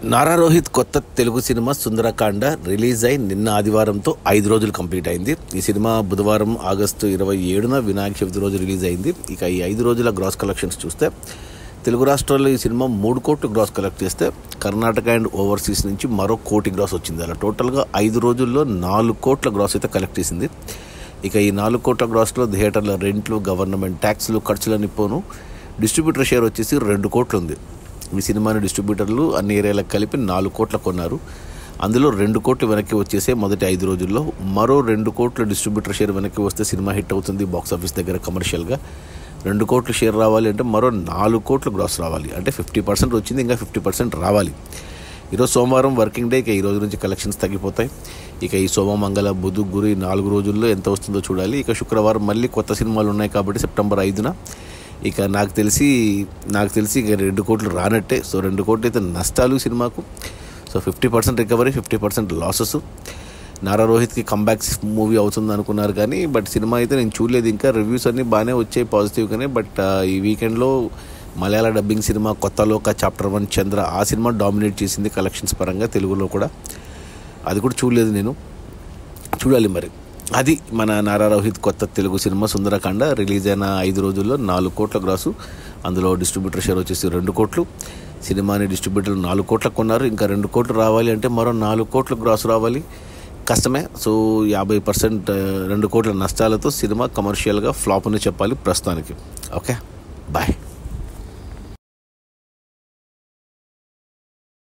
నారా రోహిత్ కొత్త Telugu cinema Sundarakanda release అయి నిన్న ఆదివారంతో 5 రోజులు కంప్లీట్ అయింది. ఈ సినిమా బుధవారం ఆగస్టు 27న వినాయక చవితి రోజు రిలీజ్ అయింది. ఇక ఈ 5 రోజుల గ్రాస్ కలెక్షన్స్ చూస్తే తెలుగు రాష్ట్రాల్లో ఈ సినిమా 3 కోట్లు గ్రాస్ కలెక్ట్ చేస్తే కర్ణాటక అండ్ ఓవర్సీస్ నుంచి మరో 1 కోటి గ్రాస్ వచ్చింది. అలా టోటల్గా 5 రోజుల్లో 4 కోట్ల గ్రాస్ అయితే కలెక్ట్ చేసింది. ఇక ఈ 4 కోట్ల గ్రాస్లో థియేటర్ల రెంట్లు, గవర్నమెంట్ ట్యాక్స్లు, ఖర్చులన్నీ పోను డిస్ట్రిబ్యూటర్ షేర్ వచ్చేసి 2 కోట్లు ఉంది. ఈ సినిమాని డిస్ట్రిబ్యూటర్లు అన్ని ఏరియాలకు కలిపి 4 కోట్ల కొన్నారు. అందులో 2 కోట్లు వెనక్కి వచ్చేసే మొదటి 5 రోజుల్లో. మరో 2 కోట్ల డిస్ట్రిబ్యూటర్ షేర్ వెనక్కి వస్తే సినిమా హిట్ అవుతుంది బాక్స్ ఆఫీస్ దగ్గర కమర్షియల్గా. 2 కోట్ల షేర్ రావాలి అంటే మరో 4 కోట్లు గ్రాస్ రావాలి. అంటే 50% వచ్చింది, ఇంకా 50% రావాలి. ఈరోజు సోమవారం వర్కింగ్ డే. ఇక ఈ రోజు నుంచి కలెక్షన్స్ తగ్గిపోతాయి. ఇక ఈ సోమ, మంగళ, బుధ, గురు ఈ 4 రోజుల్లో ఎంత వస్తుందో చూడాలి. ఇక శుక్రవారం మళ్ళీ కొత్త సినిమాలు ఉన్నాయి కాబట్టి సెప్టెంబర్ 5న ఇక నాకు తెలిసి ఇక 2 కోట్లు రానట్టే. సో 2 కోట్లు అయితే నష్టాలు సినిమాకు. So 50% recovery, 50% losses. నారా రోహిత్కి కంబ్యాక్స్ మూవీ అవుతుంది అనుకున్నారు కానీ బట్ సినిమా అయితే నేను చూడలేదు. ఇంకా రివ్యూస్ అన్నీ బాగానే వచ్చాయి పాజిటివ్గానే. బట్ ఈ వీకెండ్లో మలయాళ డబ్బింగ్ సినిమా కొత్త లోక చాప్టర్ 1 చంద్ర, ఆ సినిమా డామినేట్ చేసింది కలెక్షన్స్ పరంగా తెలుగులో కూడా. అది కూడా చూడలేదు నేను, చూడాలి మరి. అది మన నారా రోహిత్ కొత్త తెలుగు సినిమా సుందరకాండ రిలీజ్ అయిన 5 రోజుల్లో 4 కోట్ల గ్రాసు. అందులో డిస్ట్రిబ్యూటర్ షేర్ వచ్చేసి 2 కోట్లు. సినిమాని డిస్ట్రిబ్యూటర్లు 4 కోట్లకు కొన్నారు. ఇంకా 2 కోట్లు రావాలి అంటే మరో 4 కోట్ల గ్రాసు రావాలి. కష్టమే. సో 50% 2 కోట్ల నష్టాలతో సినిమా కమర్షియల్గా ఫ్లాప్ అని చెప్పాలి ప్రస్తుతానికి. Okay, bye.